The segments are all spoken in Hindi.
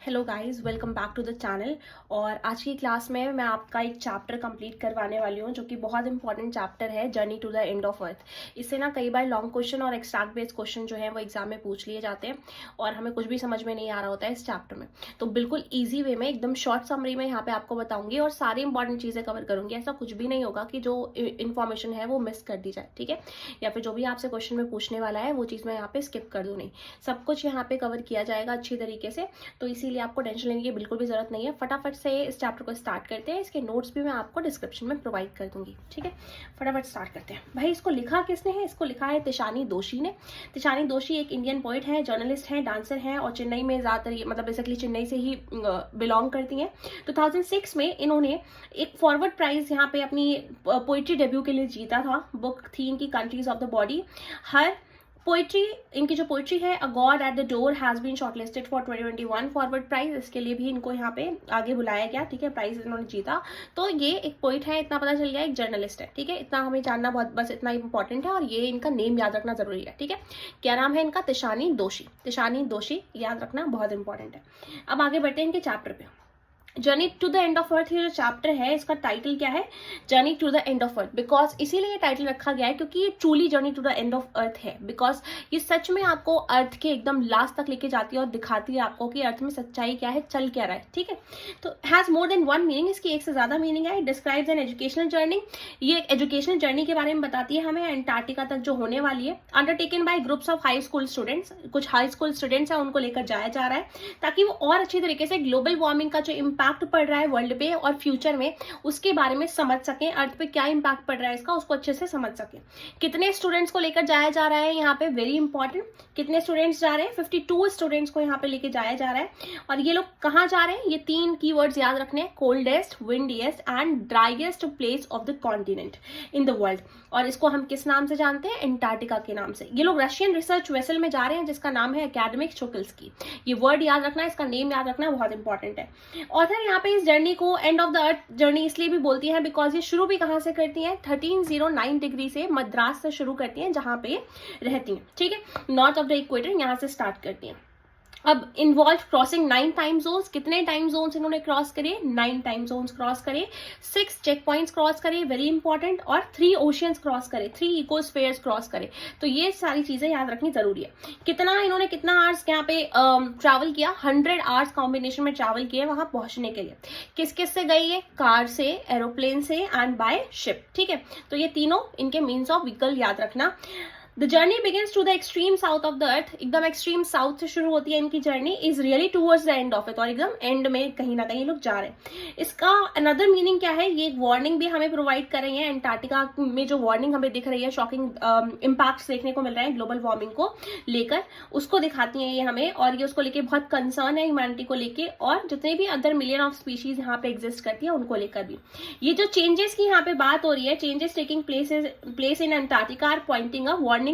Hello guys, welcome back to the channel. और आज की क्लास में मैं आपका एक चैप्टर कंप्लीट करवाने वाली हूँ जो कि बहुत इंपॉर्टेंट चैप्टर है, journey to the end of earth. इससे ना कई बार लॉन्ग क्वेश्चन और एक्सट्रैक्ट बेस्ड क्वेश्चन जो है वो एग्जाम में पूछ लिए जाते हैं और हमें कुछ भी समझ में नहीं आ रहा होता है इस चैप्टर में। तो बिल्कुल ईजी वे में एकदम शॉर्ट समरी में यहाँ पे आपको बताऊंगी और सारी इंपॉर्टेंट चीज़ें कवर करूंगी। ऐसा कुछ भी नहीं होगा कि जो इन्फॉर्मेशन है वो मिस कर दी जाए, ठीक है, या फिर जो भी आपसे क्वेश्चन में पूछने वाला है वो चीज़ मैं यहाँ पे स्किप कर दूँ। नहीं, सब कुछ यहाँ पे कवर किया जाएगा अच्छी तरीके से, तो इसीलिए आपको टेंशन लेने की बिल्कुल भी जरूरत नहीं है। फटाफट से इस चैप्टर को स्टार्ट करते हैं। इसके नोट्स भी मैं आपको डिस्क्रिप्शन में प्रोवाइड कर दूंगी, ठीक है। फटाफट स्टार्ट करते हैं। भाई, इसको लिखा किसने है? इसको लिखा है तिशानी दोशी ने। तिशानी दोशी एक इंडियन पोइट है, जर्नलिस्ट है, डांसर है और चेन्नई में ज्यादातर मतलब बेसिकली चेन्नई से ही बिलोंग करती हैं। 2006 में इन्होंने एक फॉरवर्ड प्राइज यहाँ पे अपनी पोइट्री डेब्यू के लिए जीता था। बुक थी इनकी countries of the body. Her poetry, इनकी जो पोइट्री है, a god at the door has been shortlisted for 2021 forward prize. इसके लिए भी इनको यहाँ पे आगे बुलाया गया, ठीक है, प्राइज इन्होंने जीता। तो ये एक पोइट है, इतना पता चल गया, एक जर्नलिस्ट है, ठीक है, इतना हमें जानना बहुत बस इतना इंपॉर्टेंट है। और ये इनका नेम याद रखना जरूरी है, ठीक है। क्या नाम है इनका? तिशानी दोशी। तिशानी दोशी याद रखना बहुत इंपॉर्टेंट है। अब आगे बढ़ते हैं इनके चैप्टर पे। Journey to the end of earth, ये जो चैप्टर है इसका टाइटल क्या है? Journey to the end of earth. Because इसीलिए ये टाइटल रखा गया है क्योंकि ये truly journey to the end of earth है। बिकॉज ये सच में आपको अर्थ के एकदम लास्ट तक लेके जाती है और दिखाती है आपको कि अर्थ में सच्चाई क्या है, चल क्या रहा है, ठीक है। तो has more than one meaning, इसकी एक से ज्यादा मीनिंग है। डिस्क्राइब्स एन एजुकेशनल जर्नी, ये एजुकेशनल जर्नी के बारे में बताती है हमें, अंटार्कटिका तक जो होने वाली है। Undertaken by groups of high school students, कुछ हाई स्कूल स्टूडेंट्स है उनको लेकर जाया जा रहा है ताकि वो और अच्छी तरीके से ग्लोबल वार्मिंग का जो इम्पैक्ट पड़ रहा है वर्ल्ड पे और फ्यूचर में उसके बारे में समझ सकें, अर्थ पे क्या इंपैक्ट पड़ रहा है इसका, उसको अच्छे से समझ सकें। कितने स्टूडेंट्स को लेकर जाया जा रहा है यहाँ पे? वेरी इंपॉर्टेंट, कितने स्टूडेंट्स जा रहे हैं? 52 स्टूडेंट्स को यहाँ पे लेके जाया जा रहा है। और ये लोग कहाँ जा रहे हैं? ये 3 कीवर्ड्स याद रखने हैं, coldest, windiest and driest place of the continent in the world. और इसको हम किस नाम से जानते हैं? अंटार्कटिका के नाम से। ये लोग रशियन रिसर्च वेसल में जा रहे हैं जिसका नाम है एकेडमिक शुक्लस्की। ये वर्ड याद रखना, इसका नेम याद रखना बहुत इंपॉर्टेंट है। ऑथर यहाँ पे इस जर्नी को end of the earth journey इसलिए भी बोलती है बिकॉज ये शुरू भी कहां से करती हैं? 1309 डिग्री से, मद्रास से शुरू करती हैं जहां पे रहती हैं, ठीक है, नॉर्थ ऑफ द इक्वेटर, यहां से स्टार्ट करती हैं। अब इन्वॉल्व क्रॉसिंग 9 टाइम जोन्स। कितने टाइम जोन्स इन्होंने क्रॉस करे? 9 टाइम जोन्स क्रॉस करे, 6 चेक पॉइंट्स क्रॉस करे, वेरी इंपॉर्टेंट, और 3 ओशियंस क्रॉस करे, 3 इकोस्फेयर्स क्रॉस करे। तो ये सारी चीजें याद रखनी जरूरी है। इन्होंने कितना आवर्स यहाँ पे ट्रैवल किया? 100 आवर्स कॉम्बिनेशन में ट्रैवल किया वहां पहुंचने के लिए। किस किस से गई है? कार से, एरोप्लेन से एंड बाय शिप, ठीक है। तो ये तीनों इनके मीन्स ऑफ व्हीकल याद रखना। The journey begins to the extreme south of the earth, एकदम एक्सट्रीम साउथ से शुरू होती है इनकी journey, is really towards the end of it, और एकदम एंड में कहीं ना कहीं लोग जा रहे हैं। इसका अनदर मीनिंग क्या है? ये एक वार्निंग भी हमें प्रोवाइड कर रही है। अंटार्कटिका में जो वार्निंग हमें दिख रही है, शॉकिंग इम्पैक्ट देखने को मिल रहा है ग्लोबल वार्मिंग को लेकर, उसको दिखाती है ये हमें, और ये उसको लेके बहुत कंसर्न है ह्यूमैनिटी को लेके, और जितने भी अदर मिलियन ऑफ स्पीशीज यहाँ पे एग्जिस्ट करती है उनको लेकर भी। ये जो चेंजेस की यहाँ पे बात हो रही है, changes taking place in Antarctica are pointing a warning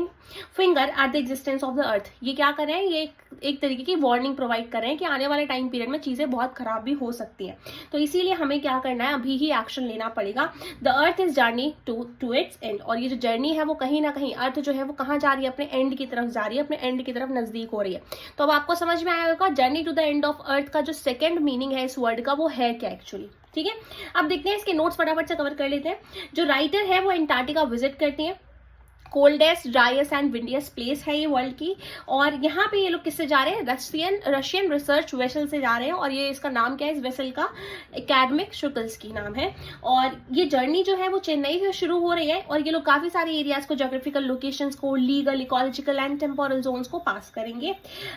finger at the existence of the earth. ये क्या कर रहे हैं? ये एक तरीके की वार्निंग प्रोवाइड कर रहे हैं कि आने वाले टाइम पीरियड में चीजें बहुत खराब भी हो सकती हैं। तो इसीलिए हमें क्या करना है? अभी ही एक्शन लेना पड़ेगा। The earth is journey to its end, और ये जो जर्नी है वो कहीं ना कहीं, अर्थ जो है वो कहाँ जा रही है? अपने एंड की तरफ जा रही है, अपने एंड की तरफ नजदीक हो रही है। तो अब आपको समझ में आएगा journey to the end of earth का जो सेकेंड मीनिंग है इस वर्ड का, वो है क्या एक्चुअली, ठीक है। अब देखते हैं, इसके नोट्स फटाफट से कवर कर लेते हैं। जो राइटर है वो अंटार्कटिका विजिट करती है। कोल्डेस्ट, ड्राइएस्ट एंड विंडिएस्ट प्लेस है ये वर्ल्ड की, और यहाँ पे ये लोग किससे जा रहे हैं? रशियन रिसर्च वेसल से जा रहे हैं, और ये इसका नाम क्या है इस वेसल का? एकेडमिक शुक्लस्की नाम है। और ये जर्नी जो है वो चेन्नई से शुरू हो रही है, और ये लोग काफी सारे एरियाज को, जोग्राफिकल लोकेशंस को, legal, ecological and temporal zones को पास करेंगे।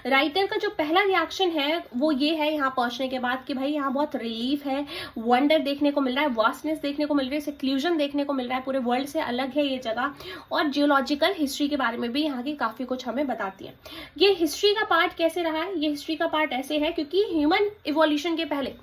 राइटर का जो पहला रिएक्शन है वो ये है यहाँ पहुंचने के बाद कि भाई यहाँ बहुत रिलीफ है, वंडर देखने को मिल रहा है, वास्टनेस देखने को मिल रही है, सिक्लूजन देखने को मिल रहा है, पूरे वर्ल्ड से अलग है ये जगह, और जियोलॉजिकल हिस्ट्री के बारे में भी यहाँ की काफी कुछ हमें बताती है। ये हिस्ट्री का पार्ट कैसे रहा है? ये हिस्ट्री का पार्ट ऐसे है क्योंकि ह्यूमन इवोल्यूशन के पहले,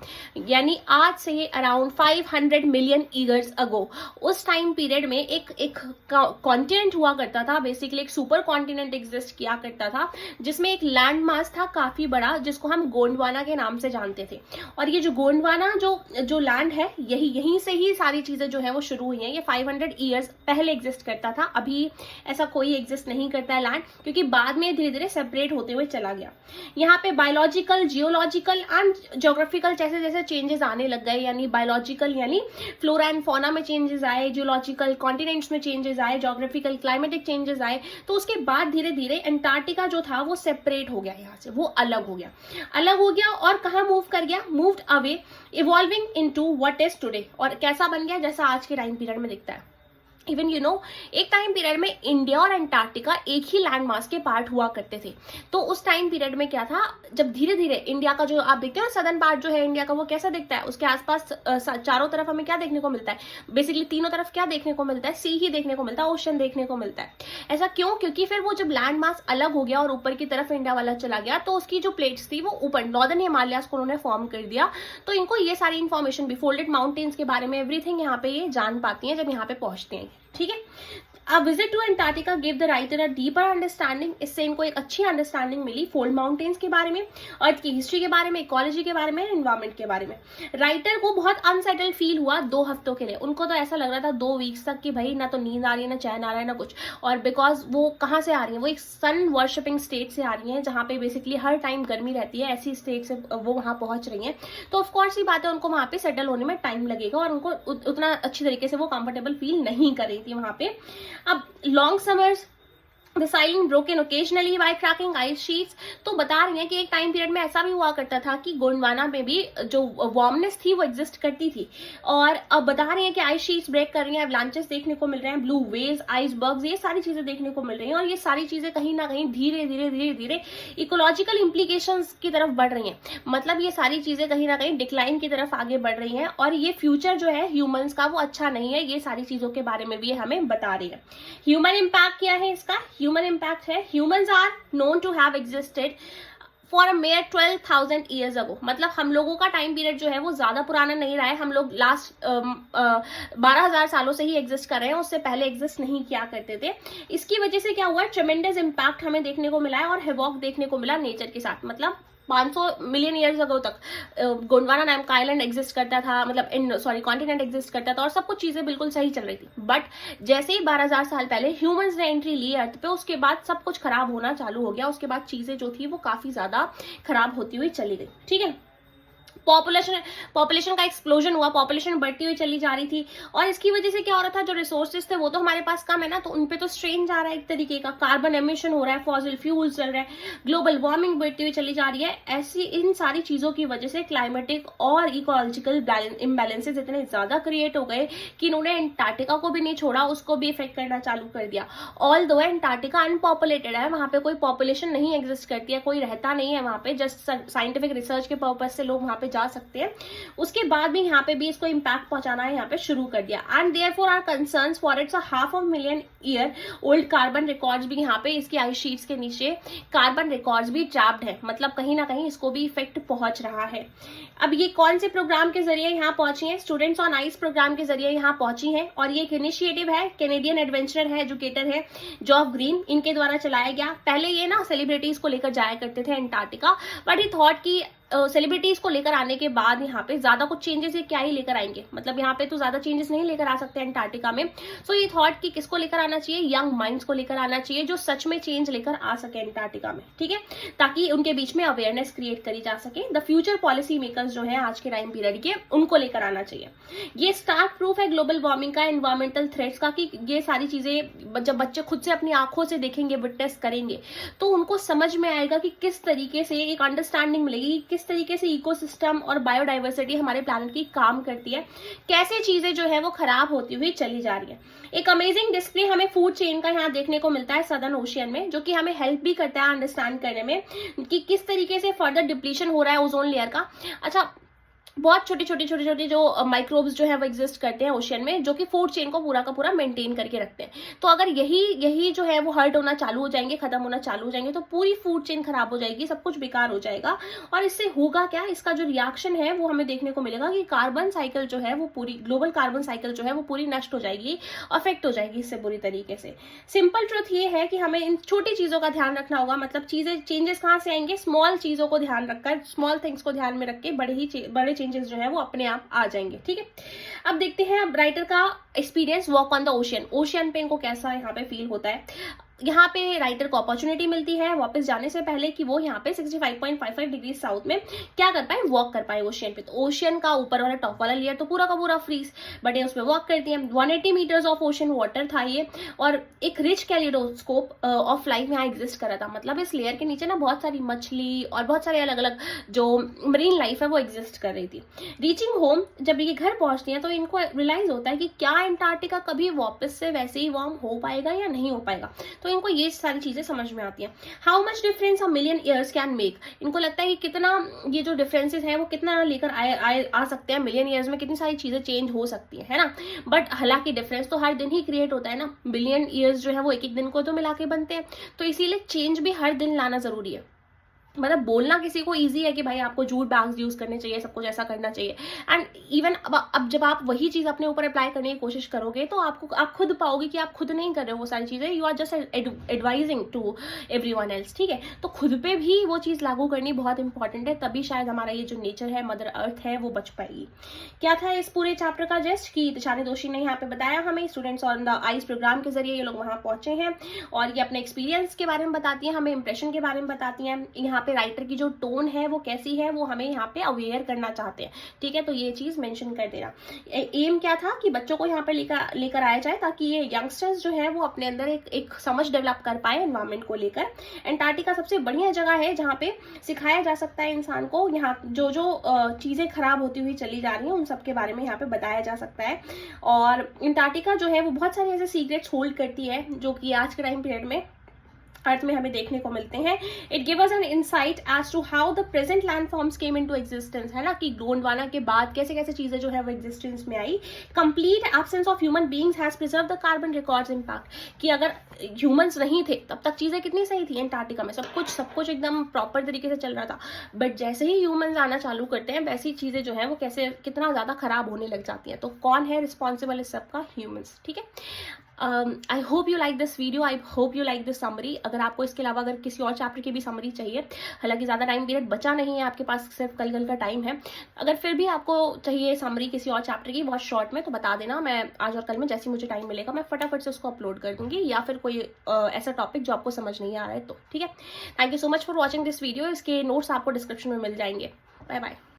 यानी आज से अराउंड 500 मिलियन ईयर्स अगो, उस टाइम पीरियड में एक कॉन्टिनेंट हुआ करता था, बेसिकली एक सुपर कॉन्टिनेंट एग्जिस्ट किया करता था जिसमें एक लैंड मास था काफी बड़ा, जिसको हम गोंडवाना के नाम से जानते थे। और ये जो गोंडवाना जो लैंड है, यहीं से ही सारी चीजें जो है वो शुरू हुई हैं। ये 500 ईयर्स पहले एग्जिस्ट करता था, अभी भी ऐसा कोई एग्जिस्ट नहीं करता है लैंड, क्योंकि बाद में धीरे धीरे सेपरेट होते हुए चला गया। यहाँ पे बायोलॉजिकल, जियोलॉजिकल एंड ज्योग्राफिकल जैसे जैसे चेंजेस आने लग गए, यानी बायोलॉजिकल यानी फ्लोरा एंड फौना में चेंजेस आए, जियोलॉजिकल कॉन्टिनेंट्स में चेंजेस आए, ज्योग्राफिकल क्लाइमेटिक चेंजेस आए, तो उसके बाद धीरे धीरे अंटार्कटिका जो था वो सेपरेट हो गया, यहाँ से वो अलग हो गया और कहाँ मूव कर गया, moved away, evolving into what is today, और कैसा बन गया जैसा आज के टाइम पीरियड में दिखता है। इवन यू नो एक टाइम पीरियड में इंडिया और अंटार्कटिका एक ही लैंड मास के पार्ट हुआ करते थे। तो उस टाइम पीरियड में क्या था, जब धीरे धीरे इंडिया का जो आप देखते हो सदर्न पार्ट जो है इंडिया का वो कैसा दिखता है, उसके आसपास चारों तरफ हमें क्या देखने को मिलता है, बेसिकली तीनों तरफ क्या देखने को मिलता है, सी ही देखने को मिलता है, ओशन देखने को मिलता है। ऐसा क्यों, क्योंकि फिर वो जब लैंड मास अलग हो गया और ऊपर की तरफ इंडिया वाला चला गया, तो उसकी जो प्लेट्स थी वो ऊपर नॉर्दर्न हिमालयाज को उन्होंने फॉर्म कर दिया। तो इनको ये सारी इन्फॉर्मेशन भी, फोल्डेड माउंटेन्स के बारे में एवरीथिंग यहाँ पे ये जान पाती हैं जब यहाँ पे पहुंचते हैं। ठीक है, A visit to Antarctica gave the writer a deeper understanding। इससे इनको एक अच्छी अंडरस्टैंडिंग मिली फोल्ड माउंटेन्स के बारे में, अर्थ की हिस्ट्री के बारे में, इकोलॉजी के बारे में, एनवायरमेंट के बारे में। राइटर को बहुत अनसेटल फील हुआ 2 हफ्तों के लिए। उनको तो ऐसा लग रहा था 2 वीक्स तक कि भाई ना तो नींद आ रही है, ना चैन आ रहा है, ना कुछ। और बिकॉज वो कहाँ से आ रही है, वो एक सन वर्शिपिंग स्टेट से आ रही है जहाँ पे बेसिकली हर टाइम गर्मी रहती है, ऐसी स्टेट से वो वहाँ पहुंच रही है। तो ऑफकोर्स ही बात है उनको वहाँ पे सेटल होने में टाइम लगेगा और उनको उतना अच्छी तरीके से वो कंफर्टेबल फील नहीं कर रही थी वहाँ पे। अब long summers, the silent broken occasionally by cracking ice sheets। तो बता रही हैं कि एक टाइम पीरियड में ऐसा भी हुआ करता था कि गोंडवाना में भी जो वार्मनेस थी वो एग्जिस्ट करती थी, और अब बता रही हैं कि आइस शीट्स ब्रेक कर रही हैं, एवलांचेस देखने को मिल रहे हैं, ब्लू वेव्स, आइसबर्ग्स, ये सारी चीजें देखने को मिल रही हैं। और ये सारी चीजें कहीं ना कहीं धीरे धीरे धीरे धीरे इकोलॉजिकल इम्प्लीकेशंस की तरफ बढ़ रही हैं। मतलब ये सारी चीजें कहीं ना कहीं डिक्लाइन की तरफ आगे बढ़ रही हैं, और ये फ्यूचर जो है ह्यूमंस का वो अच्छा नहीं है। ये सारी चीजों के बारे में भी हमें बता रही है। ह्यूमन इम्पैक्ट क्या है इसका, ह्यूमन इम्पैक्ट है humans are known to have existed for a mere 12,000 years ago. मतलब हम लोगों का टाइम पीरियड जो है वो ज्यादा पुराना नहीं रहा है, हम लोग लास्ट 12,000 सालों से ही एग्जिस्ट कर रहे हैं, उससे पहले एग्जिस्ट नहीं किया करते थे। इसकी वजह से क्या हुआ, ट्रेमेंडस इम्पैक्ट हमें देखने को मिला है और हेवॉक देखने को मिला नेचर के साथ। मतलब 500 मिलियन ईयर्स अगो तक गोंडवाना नाम का आइलैंड एग्जिस्ट करता था, मतलब कॉन्टिनेंट एग्जिस्ट करता था और सब कुछ चीजें बिल्कुल सही चल रही थी। बट जैसे ही 12,000 साल पहले ह्यूमंस ने एंट्री ली अर्थ पे, उसके बाद सब कुछ खराब होना चालू हो गया। उसके बाद चीजें जो थी वो काफी ज्यादा खराब होती हुई चली गई। ठीक है, पॉपुलेशन का एक्सप्लोजन हुआ, पॉपुलेशन बढ़ती हुई चली जा रही थी, और इसकी वजह से क्या हो रहा था, जो रिसोर्सेज थे वो तो हमारे पास कम है ना, तो उनपे तो स्ट्रेन जा रहा है एक तरीके का, कार्बन एमिशन हो रहा है, फॉसिल फ्यूल चल रहा है, ग्लोबल वार्मिंग बढ़ती हुई चली जा रही है। ऐसी इन सारी चीजों की वजह से क्लाइमेटिक और इकोलॉजिकल इम्बैलेंसेज इतने ज्यादा क्रिएट हो गए कि इन्होंने अंटार्कटिका को भी नहीं छोड़ा, उसको भी इफेक्ट करना चालू कर दिया। ऑल दो अंटार्कटिका अनपॉपुलेटेड है, वहां पे कोई पॉपुलेशन नहीं एग्जिस्ट करती है, कोई रहता नहीं है वहां पे, जस्ट साइंटिफिक रिसर्च के पर्पज से लोग वहां पे जा सकते हैं। उसके बाद भी यहाँ पे भी इसको इम्पैक्ट पहुंचाना है यहाँ पे शुरू कर दिया। And therefore are concerns for its 500,000 year old carbon records भी यहाँ पे इसकी आइस शीट्स के नीचे कार्बन रिकॉर्ड्स भी ट्रैप्ड है, मतलब कहीं ना कहीं इसको भी इफेक्ट पहुंच रहा है। अब ये कौन से प्रोग्राम के जरिए यहाँ पहुंची है, स्टूडेंट्स ऑन आइस प्रोग्राम के जरिए यहाँ पहुंची है, और ये एक इनिशिएटिव है, कैनेडियन एडवेंचरर है, एजुकेटर है जॉफ ग्रीन, इनके द्वारा चलाया गया। पहले ये ना सेलिब्रिटीज को लेकर जाया करते थे अंटार्कटिका, बट ही थॉट की सेलिब्रिटीज को लेकर आने के बाद यहाँ पे ज्यादा कुछ चेंजेस ये क्या ही लेकर आएंगे, मतलब यहाँ पे तो ज्यादा चेंजेस नहीं लेकर आ सकते अंटार्कटिका में। सो ये थॉट कि किसको लेकर आना चाहिए, यंग माइंड्स को लेकर आना चाहिए जो सच में चेंज लेकर आ सके अंटार्कटिका में। ठीक है, ताकि उनके बीच में अवेयरनेस क्रिएट करी जा सके। द फ्यूचर पॉलिसी मेकर्स जो है आज के टाइम पीरियड के, उनको लेकर आना चाहिए। ये स्टार्क प्रूफ है ग्लोबल वार्मिंग का, एनवायरमेंटल थ्रेट्स का, कि ये सारी चीजें जब बच्चे खुद से अपनी आंखों से देखेंगे, विटनेस करेंगे, तो उनको समझ में आएगा कि किस तरीके से एक अंडरस्टैंडिंग मिलेगी, किस तरीके से इकोसिस्टम और बायोडाइवर्सिटी हमारे प्लैनेट की काम करती है, कैसे चीजें जो है वो खराब होती हुई चली जा रही है। एक अमेजिंग डिस्प्ले हमें फूड चेन का यहाँ देखने को मिलता है सदर्न ओशियन में, जो कि हमें हेल्प भी करता है अंडरस्टैंड करने में कि किस तरीके से फर्दर डिप्लीशन हो रहा है ओजोन लेयर का। अच्छा, बहुत छोटे छोटे जो माइक्रोब्स जो है वो एग्जिस्ट करते हैं ओशियन में, जो कि फूड चेन को पूरा का पूरा मेंटेन करके रखते हैं। तो अगर यही जो है वो हर्ट होना चालू हो जाएंगे, खत्म होना चालू हो जाएंगे, तो पूरी फूड चेन खराब हो जाएगी, सब कुछ बेकार हो जाएगा। और इससे होगा क्या, इसका जो रिएक्शन है वो हमें देखने को मिलेगा कि कार्बन साइकिल जो है वो पूरी, ग्लोबल कार्बन साइकिल जो है वो पूरी नष्ट हो जाएगी, अफेक्ट हो जाएगी इससे बुरी तरीके से। सिंपल ट्रुथ ये है कि हमें इन छोटी चीजों का ध्यान रखना होगा। मतलब चीजें चेंजेस कहाँ से आएंगे, स्मॉल चीजों को ध्यान रखकर, स्मॉल थिंग्स को ध्यान में रख के बड़े चेंजेस जो है वो अपने आप आ जाएंगे, ठीक है। अब देखते हैं अब राइटर का experience walk on the ocean, ocean पे इनको कैसा यहाँ पे फील होता है। यहाँ पे राइटर को अपॉर्चुनिटी मिलती है वापस जाने से पहले कि वो यहाँ पे 65.55 डिग्री साउथ में क्या कर पाए, वॉक कर पाए ओशियन पे। तो ओशियन का ऊपर वाला टॉप वाला लेयर तो पूरा का पूरा फ्रीज, बट ये उसमें वॉक करती है। 180 मीटर्स ऑफ ओशन वाटर था ये, और एक रिच कैलिडोस्कोप ऑफ लाइफ यहाँ एग्जिस्ट कर रहा था। मतलब इस लेयर के नीचे ना बहुत सारी मछली और बहुत सारे अलग अलग जो मरीन लाइफ है वो एग्जिस्ट कर रही थी। रीचिंग होम, जब ये घर पहुंचती है तो इनको रियलाइज होता है कि क्या एंटार्क्टिका कभी वापस से वैसे ही वार्म हो पाएगा या नहीं हो पाएगा। तो इनको ये सारी चीजें समझ में आती हैं। How much difference a million years can make, इनको लगता है कि कितना ये जो डिफरेंसेस हैं वो कितना लेकर आ सकते हैं, मिलियन ईयर्स में कितनी सारी चीजें चेंज हो सकती है ना। बट हालांकि डिफरेंस तो हर दिन ही क्रिएट होता है ना, बिलियन ईयर्स जो है वो एक एक दिन को तो मिला के बनते हैं, तो इसीलिए चेंज भी हर दिन लाना जरूरी है। मतलब बोलना किसी को इजी है कि भाई आपको जूट बैग्स यूज करने चाहिए, सब कुछ ऐसा करना चाहिए, एंड इवन अब जब आप वही चीज अपने ऊपर अप्लाई करने की कोशिश करोगे तो आप खुद पाओगे कि आप खुद नहीं कर रहे हो वो सारी चीजें, you are just advising to everyone else, ठीक है। तो खुद पे भी वो चीज लागू करनी बहुत इंपॉर्टेंट है, तभी शायद हमारा ये जो नेचर है, मदर अर्थ है, वो बच पाएगी। क्या था इस पूरे चैप्टर का जेस्ट कि तिशानी दोषी ने यहाँ पे बताया हमें, students on the ice program के जरिए ये लोग वहां पहुंचे हैं और ये अपने एक्सपीरियंस के बारे में बताती हैं, हमें इंप्रेशन के बारे में बताती हैं। यहाँ पे राइटर की जो टोन है वो कैसी है वो हमें यहाँ पे अवेयर करना चाहते हैं, ठीक है। तो ये चीज मेंशन कर देना। एम क्या था कि बच्चों को यहाँ पे लेकर आया जाए ताकि ये यंगस्टर्स जो है वो अपने अंदर एक समझ डेवलप कर पाए एनवायरमेंट को लेकर। एंटार्क्टिका सबसे बढ़िया जगह है जहाँ पे सिखाया जा सकता है इंसान को, यहाँ जो चीजें खराब होती हुई चली जा रही हैं उन सब के बारे में यहाँ पे बताया जा सकता है। और एंटार्क्टिका जो है वो बहुत सारे ऐसे सीक्रेट्स होल्ड करती है जो कि आज के टाइम पीरियड में अर्थ में हमें देखने को मिलते हैं। It give us an insight as to how the present land forms came into existence, है ना, कि गोंडवाना के बाद कैसे कैसे चीजें जो है वो एग्जिस्टेंस में आई। Complete absence of human beings has preserve the carbon records impact, कि अगर ह्यूमंस नहीं थे तब तक चीजें कितनी सही थी एंटार्क्टिका में, सब कुछ एकदम प्रॉपर तरीके से चल रहा था। बट जैसे ही ह्यूमंस आना चालू करते हैं वैसी चीजें जो है वो कैसे कितना ज्यादा खराब होने लग जाती हैं। तो कौन है रिस्पॉन्सिबल इस सब का, ह्यूमंस, ठीक है। I hope you like this video, I hope you like this summary. अगर आपको इसके अलावा अगर किसी और चैप्टर की भी समरी चाहिए, हालांकि ज़्यादा टाइम पीरियड बचा नहीं है आपके पास, सिर्फ कल का टाइम है, अगर फिर भी आपको चाहिए समरी किसी और चैप्टर की बहुत शॉर्ट में तो बता देना, मैं आज और कल में जैसे मुझे टाइम मिलेगा मैं फटाफट से उसको अपलोड कर दूंगी, या फिर कोई ऐसा टॉपिक जो आपको समझ नहीं आ रहा है तो, ठीक है। Thank you so much for watching this video. इसके नोट्स आपको डिस्क्रिप्शन में मिल जाएंगे। Bye bye.